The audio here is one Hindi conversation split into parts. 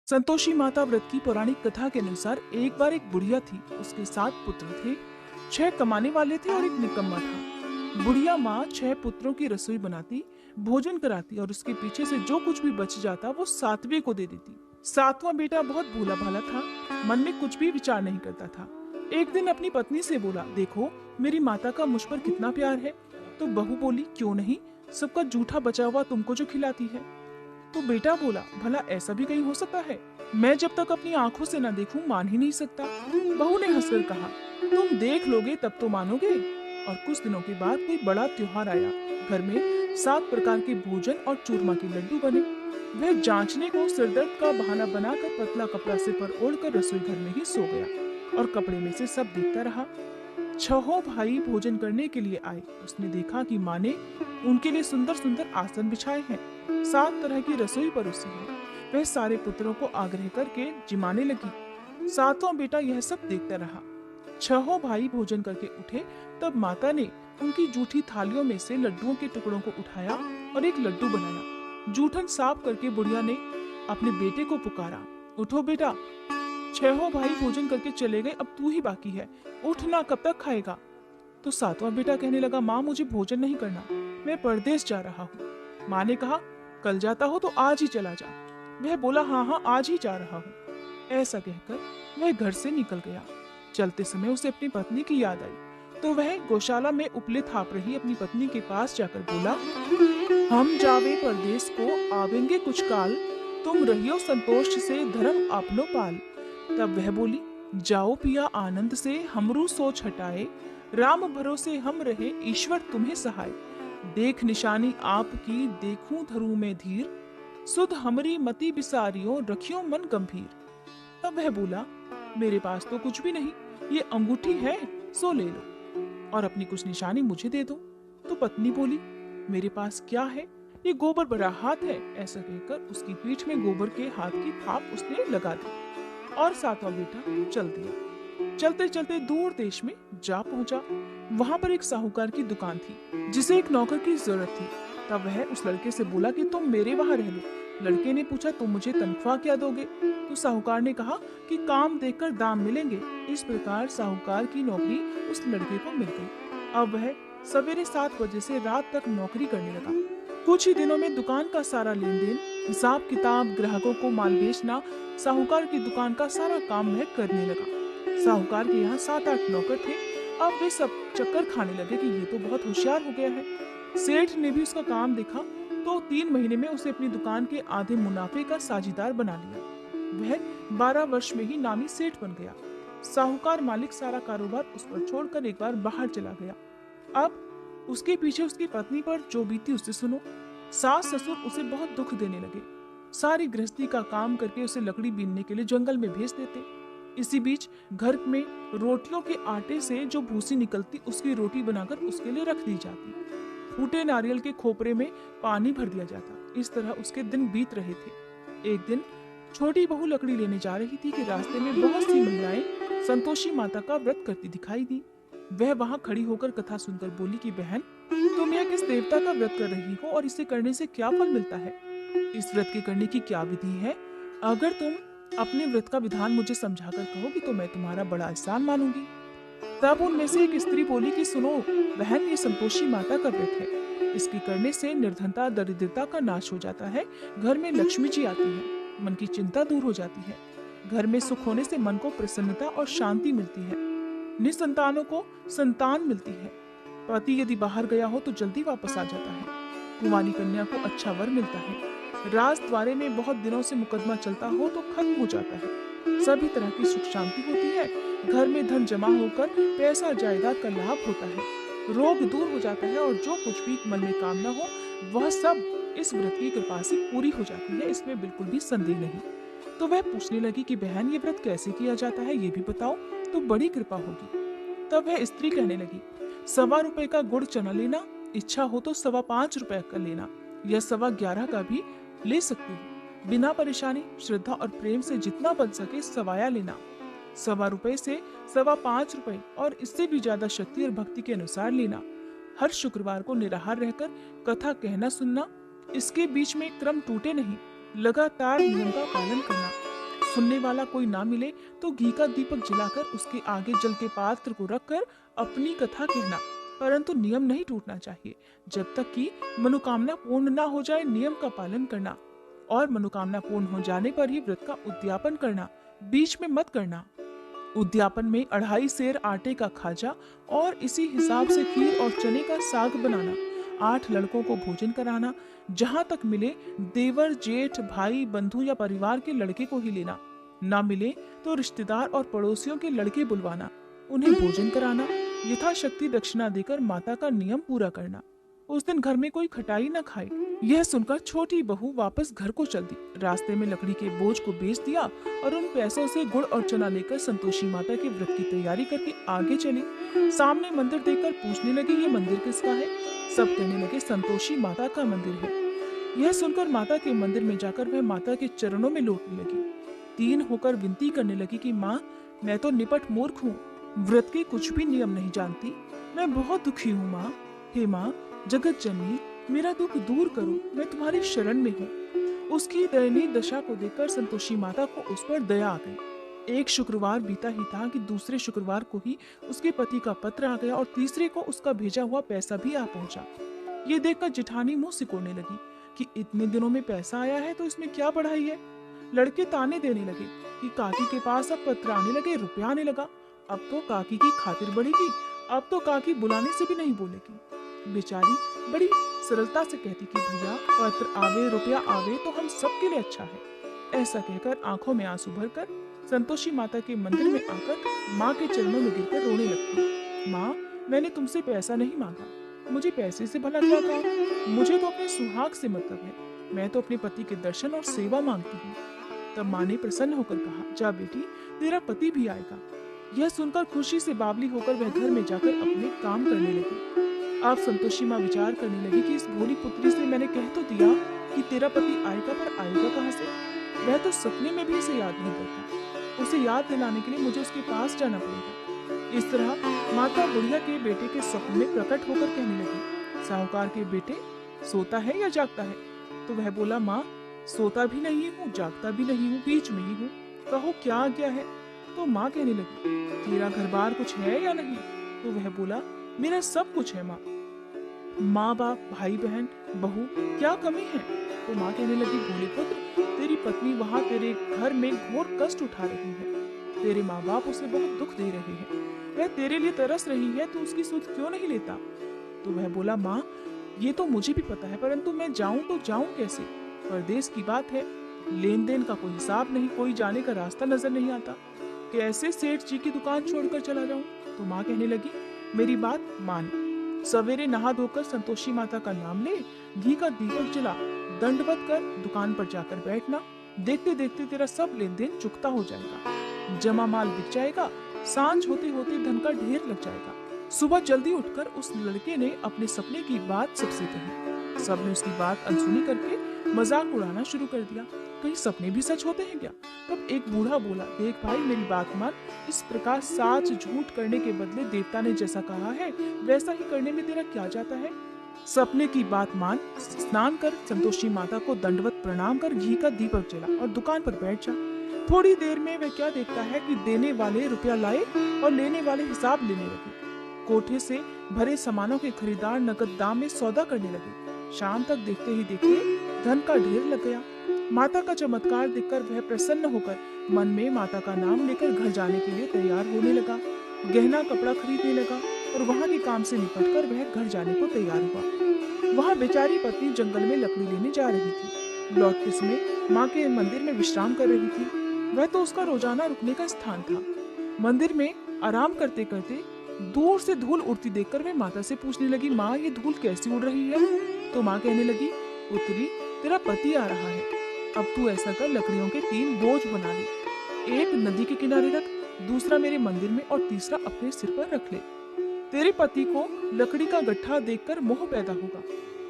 संतोषी माता व्रत की पौराणिक कथा के अनुसार एक बार एक बुढ़िया थी। उसके 7 पुत्र थे। 6 कमाने वाले थे और एक निकम्मा था। बुढ़िया माँ 6 पुत्रों की रसोई बनाती, भोजन कराती और उसके पीछे से जो कुछ भी बच जाता वो 7वें को दे देती। 7वां बेटा बहुत भोला भाला था, मन में कुछ भी विचार नहीं करता था। एक दिन अपनी पत्नी से बोला, देखो मेरी माता का मुझ पर कितना प्यार है। तो बहू बोली, क्यों नहीं, सबका जूठा बचा हुआ तुमको जो खिलाती है। तो बेटा बोला, भला ऐसा भी कहीं हो सकता है? मैं जब तक अपनी आंखों से न देखूं मान ही नहीं सकता। बहू ने हंसकर कहा, तुम देख लोगे तब तो मानोगे। और कुछ दिनों के बाद कोई बड़ा त्योहार आया। घर में 7 प्रकार के भोजन और चूरमा के लड्डू बने। वह जांचने को सिरदर्द का बहाना बनाकर पतला कपड़ा सिर पर ओढ़कर रसोई घर में ही सो गया और कपड़े में से सब देखता रहा। 6 भाई भोजन करने के लिए आए। उसने देखा कि माँ ने उनके लिए सुंदर सुंदर आसन बिछाए हैं, 7 तरह की रसोई परोसी है। वह सारे पुत्रों को आग्रह करके जिमाने लगी। 7वां बेटा यह सब देखता रहा। 6 भाई भोजन करके उठे, तब माता ने उनकी जूठी थालियों में से लड्डुओं के टुकड़ों को उठाया और एक लड्डू बनाया। जूठन साफ करके बुढ़िया ने अपने बेटे को पुकारा, उठो बेटा, 6 भाई भोजन करके चले गए, अब तू ही बाकी है, उठना, कब तक खाएगा? तो 7वां बेटा कहने लगा, माँ मुझे भोजन नहीं करना, मैं परदेश जा रहा हूँ। माँ ने कहा, कल जाता हो तो आज ही चला जा। वह बोला, हाँ हाँ आज ही जा रहा हूँ। ऐसा कहकर वह घर से निकल गया। चलते समय उसे अपनी पत्नी की याद आई, तो वह गौशाला में उपले थाप रही अपनी पत्नी के पास जाकर बोला, हम जावे परदेश को आवेंगे कुछ काल, तुम रहियो संतोष से धर्म आपनो पाल। तब वह बोली, जाओ पिया आनंद से हमरू सोच हटाए, राम भरोसे हम रहे ईश्वर तुम्हें सहाय। देख निशानी आपकी देखूं धरू में धीर, सुध हमरी मति बिसारियों रखियो मन गंभीर। तब वह बोला, मेरे पास तो कुछ भी नहीं, ये अंगूठी है सो ले लो और अपनी कुछ निशानी मुझे दे दो। तो पत्नी बोली, मेरे पास क्या है, ये गोबर भरा हाथ है। ऐसा कहकर उसकी पीठ में गोबर के हाथ की थाप उसने लगा दी और 7वां बेटा चल दिया। चलते चलते दूर देश में जा पहुंचा। वहां पर एक साहूकार की दुकान थी जिसे एक नौकर की जरूरत थी। तब वह उस लड़के से बोला कि तुम मेरे वहां रह लो। लड़के ने पूछा, तुम मुझे तनख्वाह क्या दोगे? तो साहूकार ने कहा कि काम देखकर दाम मिलेंगे। इस प्रकार साहूकार की नौकरी उस लड़के को मिल गई। अब वह सवेरे 7 बजे से रात तक नौकरी करने लगा। कुछ ही दिनों में दुकान का सारा लेन देन, हिसाब किताब, ग्राहकों को माल बेचना, साहूकार की दुकान का सारा काम वह करने लगा। साहूकार के यहाँ 7-8 नौकर थे। अब वे सब चक्कर खाने लगे कि ये तो बहुत होशियार हो गया है। सेठ ने भी उसका काम देखा तो 3 महीने में उसे अपनी दुकान के आधे मुनाफे का साझीदार बना लिया। वह 12 वर्ष में ही नामी सेठ बन गया। साहूकार मालिक सारा कारोबार उस पर छोड़कर एक बार बाहर चला गया। अब उसके पीछे उसकी पत्नी पर जो बीती उसे सुनो। सास ससुर उसे बहुत दुख देने लगे। सारी गृहस्थी का काम करके उसे लकड़ी बीनने के लिए जंगल में भेज देते। इसी बीच घर में रोटियों के आटे से जो भूसी निकलती उसकी रोटी बनाकर उसके लिए रख दी जाती। फूटे नारियल के खोपरे में पानी भर दिया जाता। इस तरह उसके दिन बीत रहे थे। एक दिन छोटी बहू लकड़ी लेने जा रही थी कि रास्ते में बहुत सी महिलाएं संतोषी माता का व्रत करती दिखाई दी। वह वहां खड़ी होकर कथा सुनकर बोली कि बहन, तुम यह किस देवता का व्रत कर रही हो और इसे करने से क्या फल मिलता है? इस व्रत के करने की क्या विधि है? अगर तुम अपने व्रत का विधान मुझे समझाकर कहोगी तो मैं तुम्हारा बड़ा एहसान मानूंगी। तब उनमें से एक स्त्री बोली कि सुनो बहन, ये संतोषी माता का व्रत है। इसके करने से निर्धनता दरिद्रता का नाश हो जाता है, घर में लक्ष्मी जी आती है, मन की चिंता दूर हो जाती है, घर में सुख होने से मन को प्रसन्नता और शांति मिलती है, निसंतानों को संतान मिलती है, पति यदि बाहर गया हो तो जल्दी वापस आ जाता है, कुंवारी कन्या को अच्छा वर मिलता है, राज द्वारे में बहुत दिनों से मुकदमा चलता हो तो खत्म हो जाता है, सभी तरह की सुख शांति होती है, घर में धन जमा होकर पैसा जायदाद का लाभ होता है, रोग दूर हो जाता है और जो कुछ भी मन में कामना हो वह सब इस व्रत की कृपा से पूरी हो जाती है। इसमें बिल्कुल भी संदेह नहीं। तो वह पूछने लगी कि बहन, ये व्रत कैसे किया जाता है, ये भी बताओ तो बड़ी कृपा होगी। तब वह स्त्री कहने लगी, 1.25 रुपए का गुड़ चना लेना, इच्छा हो तो 5.25 रुपए का लेना या 11.25 का भी ले सकती हो। बिना परेशानी, श्रद्धा और प्रेम से जितना बन सके सवाया लेना। 1.25 रुपए से 5.25 रुपए और इससे भी ज्यादा शक्ति और भक्ति के अनुसार लेना। हर शुक्रवार को निराहार रहकर कथा कहना सुनना। इसके बीच में क्रम टूटे नहीं, लगातार नियम का पालन करना। सुनने वाला कोई ना मिले तो घी का दीपक जलाकर उसके आगे जल के पात्र को रखकर अपनी कथा कहना, परंतु नियम नहीं टूटना चाहिए। जब तक कि मनोकामना पूर्ण ना हो जाए नियम का पालन करना, और मनोकामना पूर्ण हो जाने पर ही व्रत का उद्यापन करना, बीच में मत करना। उद्यापन में 2.5 सेर आटे का खाजा और इसी हिसाब से खीर और चने का साग बनाना, 8 लड़कों को भोजन कराना, जहां तक मिले देवर जेठ भाई बंधु या परिवार के लड़के को ही लेना, ना मिले तो रिश्तेदार और पड़ोसियों के लड़के बुलवाना, उन्हें भोजन कराना, यथाशक्ति दक्षिणा देकर माता का नियम पूरा करना। उस दिन घर में कोई खटाई न खाए। यह सुनकर छोटी बहू वापस घर को चल दी। रास्ते में लकड़ी के बोझ को बेच दिया और उन पैसों से गुड़ और चना लेकर संतोषी माता के व्रत की तैयारी करके आगे चली। सामने मंदिर देखकर पूछने लगी, ये मंदिर किसका है? सब कहने लगे, संतोषी माता का मंदिर है। यह सुनकर माता के मंदिर में जाकर वह माता के चरणों में लौटने लगी। दीन होकर विनती करने लगी कि माँ, मैं तो निपट मूर्ख हूँ, व्रत के कुछ भी नियम नहीं जानती, मैं बहुत दुखी हूँ माँ। हे माँ जगत जननी, मेरा दुख दूर करो, मैं तुम्हारी शरण में हूँ। उसकी दयनीय दशा को देखकर संतोषी माता को उस पर दया आ गई। एक शुक्रवार बीता ही था कि दूसरे शुक्रवार को ही उसके पति का पत्र आ गया और तीसरे को उसका भेजा हुआ पैसा भी आ पहुंचा। ये देखकर जेठानी मुंह सिकोड़ने लगी कि इतने दिनों में पैसा आया है तो इसमें क्या बढ़ाई है। लड़के ताने देने लगे कि काकी के पास अब पत्र आने लगे, रुपया आने लगा, अब तो काकी की खातिर बढ़ेगी, अब तो काकी बुलाने से भी नहीं बोलेगी। बेचारी बड़ी सरलता से कहती कि भैया पत्र आवे रुपया आवे तो हम सबके लिए अच्छा है। ऐसा कहकर आंखों में आंसू भरकर संतोषी माता के मंदिर में आकर माँ के चरणों में गिरकर रोने लगती। माँ, मैंने तुमसे पैसा नहीं मांगा, मुझे पैसे से भला क्या काम, मुझे तो अपने सुहाग से मतलब है, मैं तो अपने पति के दर्शन और सेवा मांगती हूँ। तब माँ ने प्रसन्न होकर कहा, जा बेटी, तेरा पति भी आएगा। यह सुनकर खुशी से बावली होकर वह घर में जाकर अपने काम करने लगी। अब संतोषी माँ विचार करने लगी कि इस भोली पुत्री से मैंने कह तो दिया कि तेरा पति आएगा, पर आएगा कहाँ से? वह तो सपने में भी इसे याद नहीं करता। उसे याद दिलाने के लिए मुझे उसके पास जाना पड़ेगा। इस तरह माता बुढ़िया के बेटे के स्वप्न में प्रकट होकर कहने लगी, साहूकार के बेटे, सोता है या जागता है? तो वह बोला, माँ, सोता भी नहीं हूँ, जागता भी नहीं हूँ, बीच में ही हूँ, कहो क्या आज्ञा है? तो माँ कहने लगी, तेरा घर बार कुछ है या नहीं? तो वह बोला, मेरा सब कुछ है माँ, माँ बाप भाई बहन बहू, क्या कमी है? तो माँ कहने लगी, भोले पुत्र, तेरी पत्नी वहाँ तेरे घर में घोर कष्ट उठा रही है, तेरे माँ बाप उसे बहुत दुख दे रहे हैं, वह तेरे लिए तरस रही है, तो उसकी सुध क्यों नहीं लेता? तो वह बोला, माँ, ये तो मुझे भी पता है, परंतु मैं जाऊं तो जाऊं कैसे? परदेश की बात है, लेन देन का कोई हिसाब नहीं, कोई जाने का रास्ता नजर नहीं आता, कैसे सेठ जी की दुकान छोड़कर चला जाऊं? तो माँ कहने लगी, मेरी बात मान, सवेरे नहा धोकर संतोषी माता का नाम ले, घी का दीपक जला, दंडवत कर दुकान पर जाकर बैठना, देखते देखते तेरा सब लेन देन चुकता हो जाएगा, जमा माल बिक जाएगा, सांझ होते होते धन का ढेर लग जाएगा। सुबह जल्दी उठकर उस लड़के ने अपने सपने की बात सबसे कही। सबने उसकी बात अनसुनी करके मजाक उड़ाना शुरू कर दिया, कहीं सपने भी सच होते हैं क्या? तब एक बूढ़ा बोला, देख भाई, मेरी बात मान, इस प्रकार साच झूठ करने के बदले देवता ने जैसा कहा है वैसा ही करने में तेरा क्या जाता है? सपने की बात मान, स्नान कर, संतोषी माता को दंडवत प्रणाम कर, घी का दीपक जला और दुकान पर बैठ जा। थोड़ी देर में वह क्या देखता है कि देने वाले रुपया लाए और लेने वाले हिसाब लेने लगे। कोठे से भरे सामानों के खरीदार नकद दाम में सौदा करने लगे। शाम तक देखते ही देखते धन का ढेर लग गया। माता का चमत्कार देखकर वह प्रसन्न होकर मन में माता का नाम लेकर घर जाने के लिए तैयार होने लगा। गहना कपड़ा खरीदने लगा और वहाँ के काम से निपटकर वह घर जाने को तैयार हुआ। वहाँ बेचारी पत्नी जंगल में लकड़ी लेने जा रही थी। लौटते समय माँ के मंदिर में विश्राम कर रही थी। वह तो उसका रोजाना रुकने का स्थान था। मंदिर में आराम करते करते दूर से धूल उड़ती देखकर वह माता से पूछने लगी, माँ, ये धूल कैसी उड़ रही है? तो माँ कहने लगी, पुत्री, तेरा पति आ रहा है, अब तू ऐसा कर, लकड़ियों के 3 बोझ बना ले, एक नदी के किनारे रख, दूसरा मेरे मंदिर में और तीसरा अपने सिर पर रख ले। तेरे पति को लकड़ी का गट्ठा देखकर मोह पैदा होगा,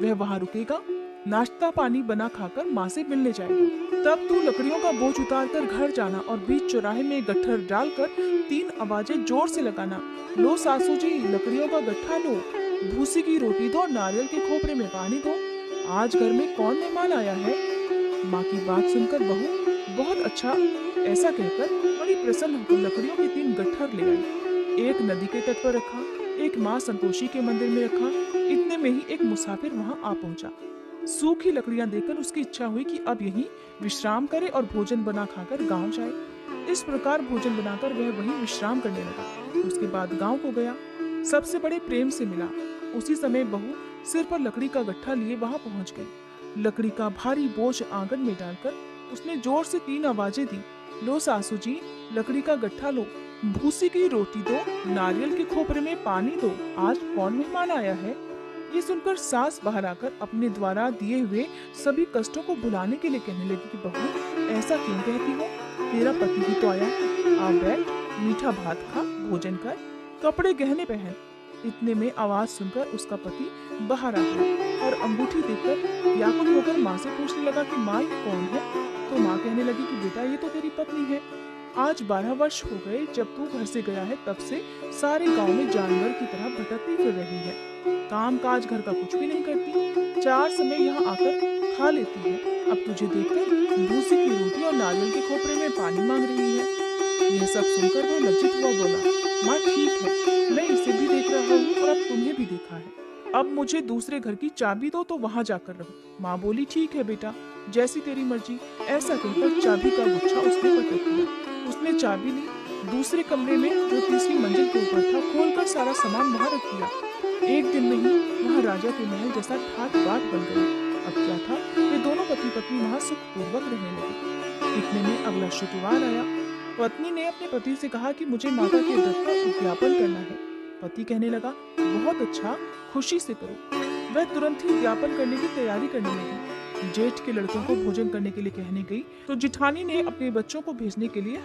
वह वहाँ रुकेगा, नाश्ता पानी बना खाकर माँ से मिलने जाएगा। तब तू लकड़ियों का बोझ उतार कर घर जाना और बीच चौराहे में गट्ठर डालकर 3 आवाजें जोर से लगाना, लो सासू जी, लकड़ियों का गट्ठा लो, भूसी की रोटी दो, नारियल के खोपरे में पानी दो, आज घर में कौन मेहमान आया है? माँ की बात सुनकर बहू बहुत अच्छा। ऐसा कहकर बड़ी प्रसन्न होकर लकड़ियों के 3 गट्ठर ले आई। एक नदी के तट पर रखा, एक माँ संतोषी के मंदिर में रखा। इतने में ही एक मुसाफिर वहां आ पहुंचा। सूखी लकड़ियां देखकर उसकी इच्छा हुई कि अब यहीं विश्राम करे और भोजन बना खाकर गांव जाए। इस प्रकार भोजन बनाकर वह वहीं विश्राम करने लगा। उसके बाद गांव को गया, सबसे बड़े प्रेम से मिला। उसी समय बहू सिर पर लकड़ी का गट्ठा लिए वहां पहुंच गई। लकड़ी का भारी बोझ आंगन में डालकर उसने जोर से 3 आवाजें दी। लो सासू जी, लकड़ी का गट्ठा लो, भूसी की रोटी दो, नारियल के खोपरे में पानी दो, आज कौन मेहमान आया है। ये सुनकर सास बाहर आकर अपने द्वारा दिए हुए सभी कष्टों को भुलाने के लिए कहने लगी कि बहू, ऐसा क्यों कहती हो, तेरा पति ही तो आया है। आ बैठ, मीठा भात खा, भोजन कर, कपड़े गहने पहन। इतने में आवाज सुनकर उसका पति बाहर आ गया और अंगूठी देखकर व्याकुल होकर माँ से पूछने लगा कि माँ ये कौन है। तो माँ कहने लगी कि बेटा ये तो तेरी पत्नी है। आज 12 वर्ष हो गए जब तू घर से गया है, तब से सारे गांव में जानवर की तरह भटकती फिर रही है। काम काज घर का कुछ भी नहीं करती, 4 समय यहाँ आकर खा लेती है। अब तुझे देखकर भूसी की रोटी और नारियल के खोपरे में पानी मांग रही है। यह सब सुनकर वह लज्जित हुआ बोला, माँ ठीक है, मैं इसे भी देख रहा हूँ और अब तुम्हें भी देखा है। अब मुझे दूसरे घर की चाबी दो तो वहाँ जाकर रहो। माँ बोली ठीक है बेटा, जैसी तेरी मर्जी। ऐसा कहकर चाबी का गुच्छा उसने पटक दिया। उसने चाबी ली, दूसरे कमरे में जो तीसरी मंजिल के ऊपर था खोलकर सारा सामान वहाँ रख दिया। एक दिन में ही वहाँ राजा के महल जैसा ठाट बाट बन गया। अब क्या था, ये दोनों पति पत्नी वहाँ सुखपूर्वक रहने लगे। इतने में अगला शुक्रवार आया। पत्नी ने अपने पति से कहा कि मुझे माता के व्रत का उद्यापन करना है। पति कहने लगा, बहुत अच्छा, खुशी से करो। वह तुरंत ही उद्यापन करने की तैयारी करने लगी। जेठ के लड़कों को भोजन करने के लिए कहने गई तो जिठानी ने अपने बच्चों को भेजने के लिए